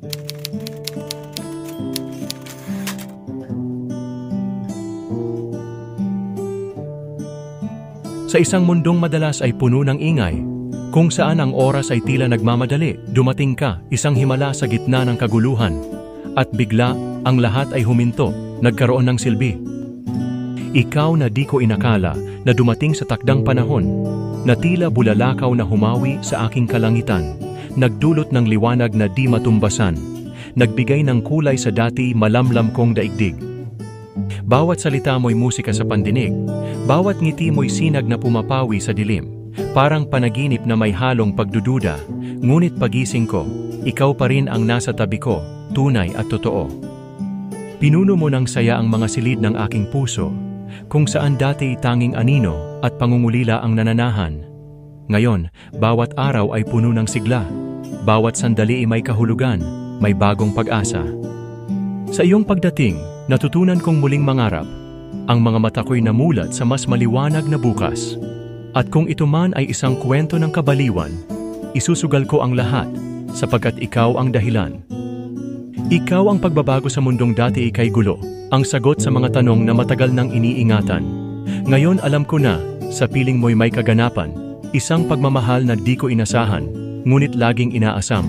Sa isang mundong madalas ay puno ng ingay, kung saan ang oras ay tila nagmamadali, dumating ka, isang himala sa gitna ng kaguluhan, at bigla, ang lahat ay huminto, nagkaroon ng silbi. Ikaw na di ko inakala na dumating sa takdang panahon, na tila bulalakaw na humawi sa aking kalangitan, nagdulot ng liwanag na di matumbasan, nagbigay ng kulay sa dati malamlam kong daigdig. Bawat salita mo'y musika sa pandinig, bawat ngiti mo'y sinag na pumapawi sa dilim, parang panaginip na may halong pagdududa, ngunit pagising ko, ikaw pa rin ang nasa tabi ko, tunay at totoo. Pinuno mo ng saya ang mga silid ng aking puso, kung saan dati tanging anino at pangungulila ang nananahan. Ngayon, bawat araw ay puno ng sigla, bawat sandali ay may kahulugan, may bagong pag-asa. Sa iyong pagdating, natutunan kong muling mangarap, ang mga mata ko'y namulat sa mas maliwanag na bukas. At kung ito man ay isang kwento ng kabaliwan, isusugal ko ang lahat, sapagkat ikaw ang dahilan. Ikaw ang pagbabago sa mundong dati ikay gulo, ang sagot sa mga tanong na matagal nang iniingatan. Ngayon alam ko na, sa piling mo'y may kaganapan, isang pagmamahal na di ko inasahan, ngunit laging inaasam.